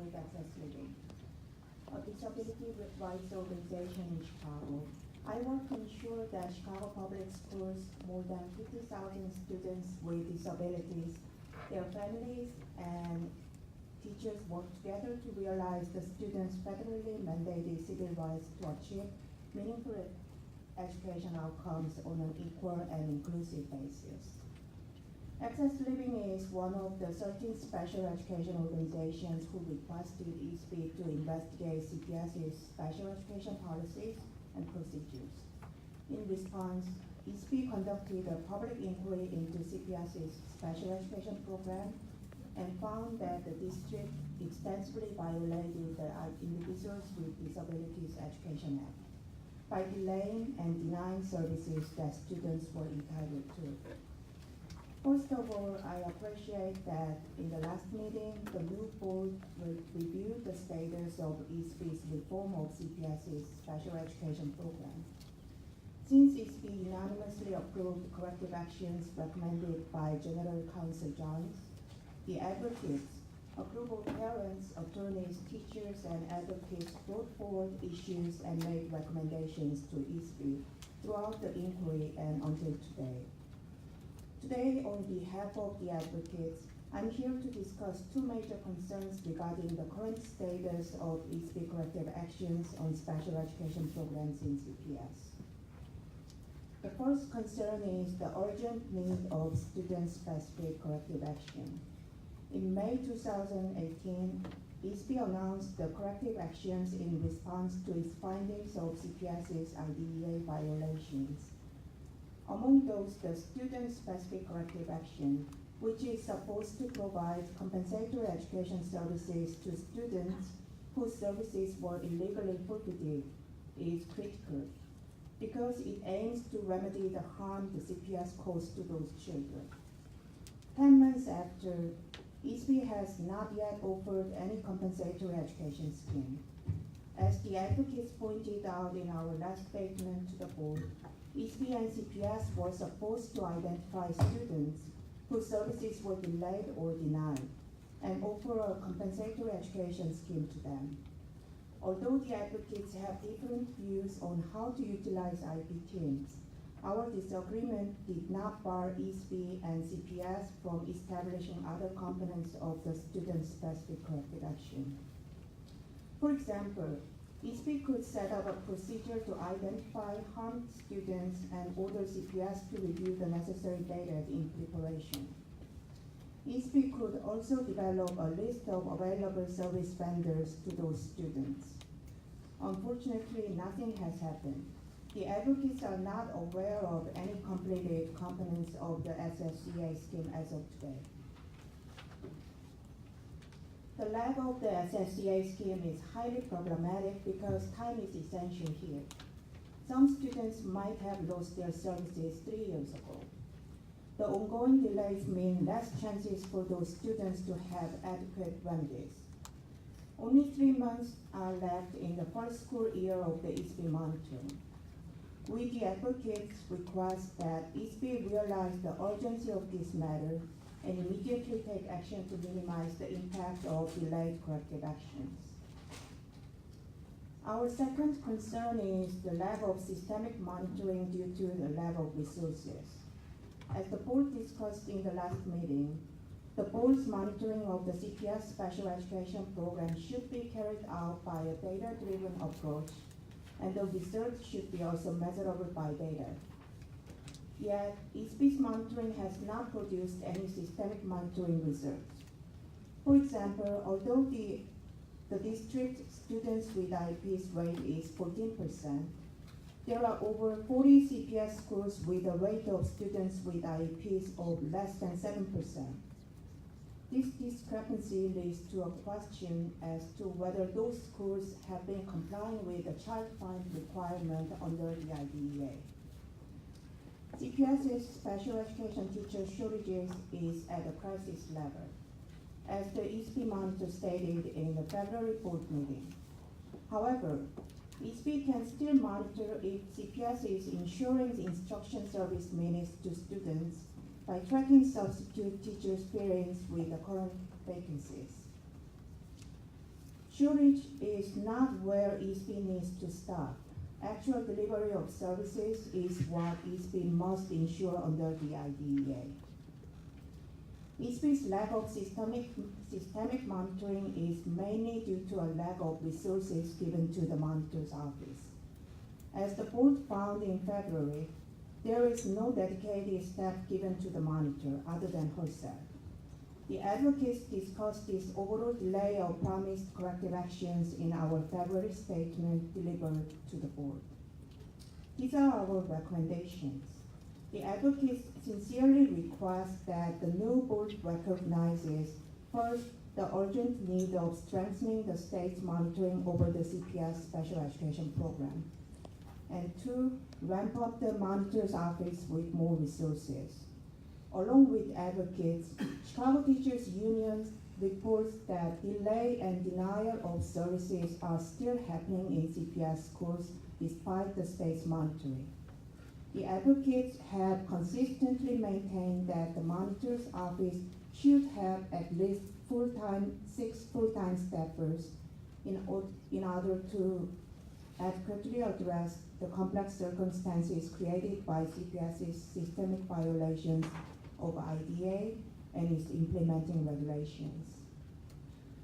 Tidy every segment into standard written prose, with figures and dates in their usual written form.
RYH and Access Living, a disability rights organization in Chicago. I work to ensure that Chicago public schools, more than 50,000 students with disabilities, their families, and teachers work together to realize the students' federally mandated civil rights to achieve meaningful education outcomes on an equal and inclusive basis. Access Living is one of the 13 special education organizations who requested ISBE to investigate CPS's special education policies and procedures. In response, ISBE conducted a public inquiry into CPS's special education program and found that the district extensively violated the Individuals with Disabilities Education Act by delaying and denying services that students were entitled to. First of all, I appreciate that in the last meeting, the new board reviewed the status of ISBE's reform of CPS's special education program. Since ISBE unanimously approved corrective actions recommended by General Counsel Johns, the advocates, a group of parents, attorneys, teachers, and advocates brought forward issues and made recommendations to ISBE throughout the inquiry and until today. Today, on behalf of the advocates, I'm here to discuss two major concerns regarding the current status of ISBE corrective actions on special education programs in CPS. The first concern is the urgent need of student-specific corrective action. In May 2018, ISBE announced the corrective actions in response to its findings of CPS's IDEA violations. Among those, the student-specific corrective action, which is supposed to provide compensatory education services to students whose services were illegally forfeited, is critical because it aims to remedy the harm the CPS caused to those children. 10 months after, ISBE has not yet offered any compensatory education scheme. As the advocates pointed out in our last statement to the board, ISBE and CPS were supposed to identify students whose services were delayed or denied and offer a compensatory education scheme to them. Although the advocates have different views on how to utilize IP teams, our disagreement did not bar ISBE and CPS from establishing other components of the student-specific corrective action. For example, ISBE could set up a procedure to identify harmed students and order CPS to review the necessary data in preparation. ISBE could also develop a list of available service vendors to those students. Unfortunately, nothing has happened. The advocates are not aware of any completed components of the SSCA scheme as of today. The lack of the SSCA scheme is highly problematic because time is essential here. Some students might have lost their services 3 years ago. The ongoing delays mean less chances for those students to have adequate remedies. Only 3 months are left in the first school year of the ISBE monitoring. We, the advocates, request that ISBE realize the urgency of this matter and immediately take action to minimize the impact of delayed corrective actions. Our second concern is the lack of systemic monitoring due to the lack of resources. As the board discussed in the last meeting, the board's monitoring of the CPS special education program should be carried out by a data-driven approach, and the results should be also measurable by data. Yet, ISBE's monitoring has not produced any systemic monitoring results. For example, although the district students with IEPs rate is 14%, there are over 40 CPS schools with a rate of students with IEPs of less than 7%. This discrepancy leads to a question as to whether those schools have been complying with the child find requirement under the IDEA. CPS's special education teacher shortages is at a crisis level, as the ISBE monitor stated in the February board meeting. However, ISBE can still monitor if CPS is ensuring instruction service minutes to students by tracking substitute teachers' experience with the current vacancies. Shortage is not where ISBE needs to stop. Actual delivery of services is what ISBE must ensure under the IDEA. ISBE's lack of systemic monitoring is mainly due to a lack of resources given to the monitor's office. As the board found in February, there is no dedicated staff given to the monitor other than herself. The advocates discussed this overall delay of promised corrective actions in our February statement delivered to the board. These are our recommendations. The advocates sincerely request that the new board recognizes, first, the urgent need of strengthening the state's monitoring over the CPS special education program, and two, ramp up the monitor's office with more resources. Along with advocates, Chicago Teachers Union reports that delay and denial of services are still happening in CPS schools despite the state's monitoring. The advocates have consistently maintained that the monitor's office should have at least 6 full-time staffers in order to adequately address the complex circumstances created by CPS's systemic violations of IDA and its implementing regulations.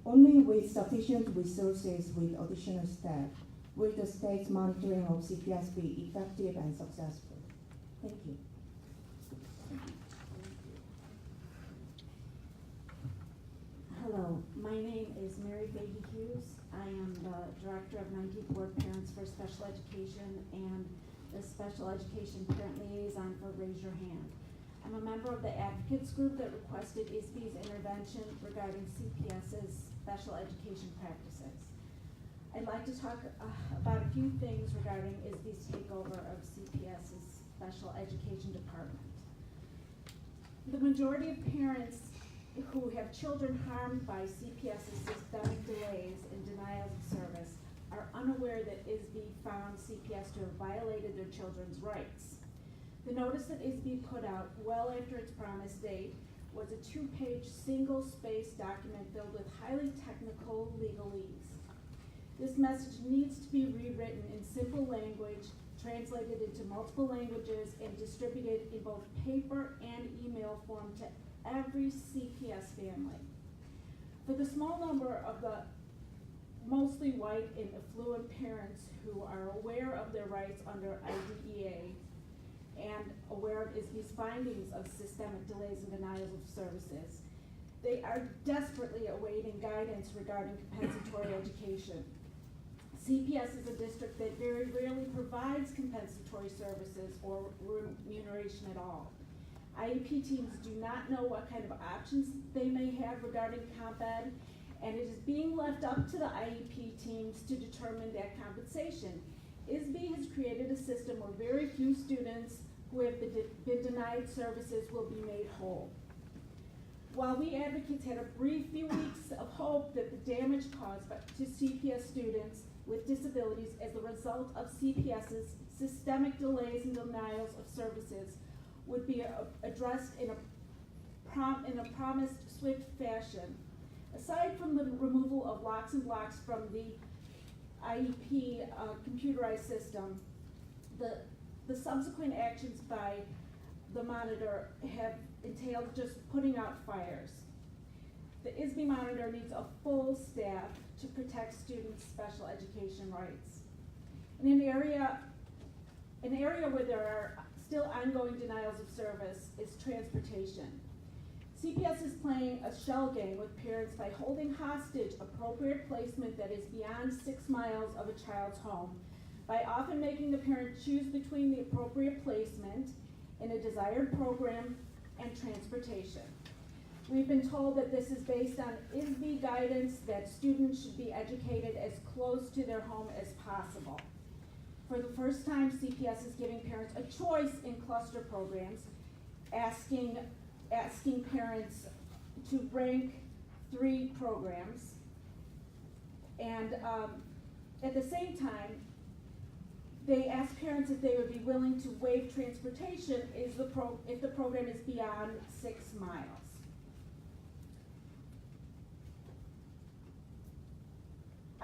Only with sufficient resources with additional staff will the state's monitoring of CPS be effective and successful. Thank you. Hello, my name is Mary Fahey Hughes. I am the Director of 19th Ward Parents for Special Education and the Special Education Parent Liaison for Raise Your Hand. I'm a member of the advocates group that requested ISBE's intervention regarding CPS's special education practices. I'd like to talk about a few things regarding ISBE's takeover of CPS's special education department. The majority of parents who have children harmed by CPS's systemic delays and denials of service are unaware that ISBE found CPS to have violated their children's rights. The notice that ISBE put out well after its promised date was a 2-page single-spaced document filled with highly technical legalese. This message needs to be rewritten in simple language, translated into multiple languages, and distributed in both paper and email form to every CPS family. For the small number of the mostly white and affluent parents who are aware of their rights under IDEA and aware of ISBE's findings of systemic delays and denials of services, they are desperately awaiting guidance regarding compensatory education. CPS is a district that very rarely provides compensatory services or remuneration at all. IEP teams do not know what kind of options they may have regarding comp ed, and it is being left up to the IEP teams to determine that compensation. ISBE has created a system where very few students who have been denied services will be made whole. While we advocates had a brief few weeks of hope that the damage caused to CPS students with disabilities as a result of CPS's systemic delays and denials of services would be addressed in a promised swift fashion. Aside from the removal of locks and blocks from the IEP computerized system, the subsequent actions by the monitor have entailed just putting out fires. The ISBE monitor needs a full staff to protect students' special education rights. In an area where there are still ongoing denials of service is transportation. CPS is playing a shell game with parents by holding hostage appropriate placement that is beyond 6 miles of a child's home, by often making the parent choose between the appropriate placement in a desired program and transportation. We've been told that this is based on ISBE guidance that students should be educated as close to their home as possible. For the first time, CPS is giving parents a choice in cluster programs, asking parents to rank 3 programs, and at the same time, they ask parents if they would be willing to waive transportation if the program is beyond 6 miles.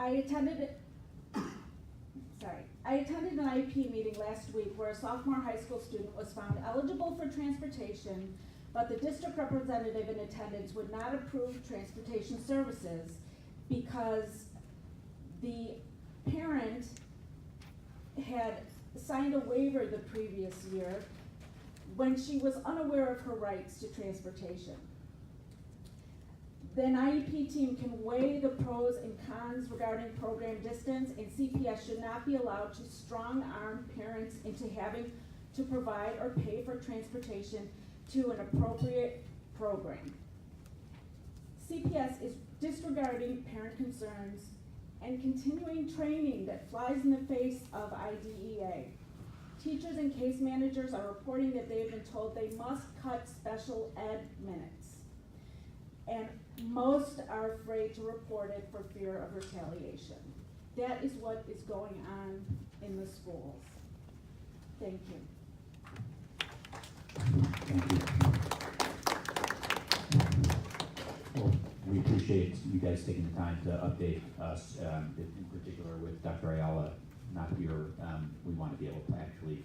I attended an IEP meeting last week where a sophomore high school student was found eligible for transportation, but the district representative in attendance would not approve transportation services because the parent had signed a waiver the previous year when she was unaware of her rights to transportation. The IEP team can weigh the pros and cons regarding program distance, and CPS should not be allowed to strong-arm parents into having to provide or pay for transportation to an appropriate program. CPS is disregarding parent concerns and continuing training that flies in the face of IDEA. Teachers and case managers are reporting that they have been told they must cut special ed minutes. And most are afraid to report it for fear of retaliation. That is what is going on in the schools. Thank you. Thank you. Well, we appreciate you guys taking the time to update us, in particular with Dr. Ayala not here. We want to be able to actually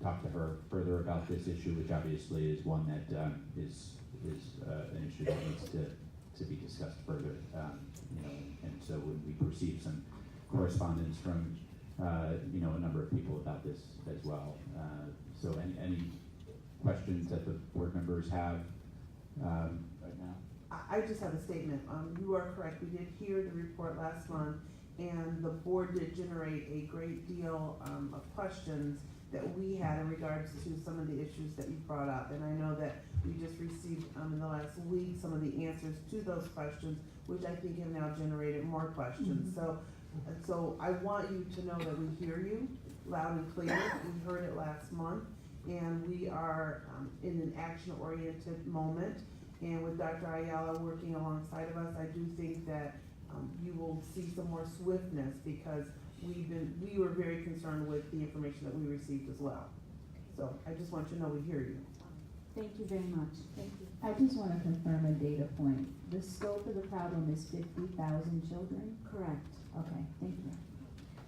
talk to her further about this issue, which obviously is one that is an issue that needs to be discussed further. And so when we receive some correspondence from a number of people about this as well. So any questions that the board members have right now? I just have a statement. You are correct. We did hear the report last month, and the board did generate a great deal of questions that we had in regards to some of the issues that you brought up. And I know that we just received in the last week some of the answers to those questions, which I think have now generated more questions. Mm-hmm. So I want you to know that we hear you loud and clear. We heard it last month, and we are in an action-oriented moment. And with Dr. Ayala working alongside of us, I do think that you will see some more swiftness, because we were very concerned with the information that we received as well. So I just want you to know we hear you. Thank you very much. Thank you. I just want to confirm a data point. The scope of the problem is 50,000 children? Correct. Okay, thank you.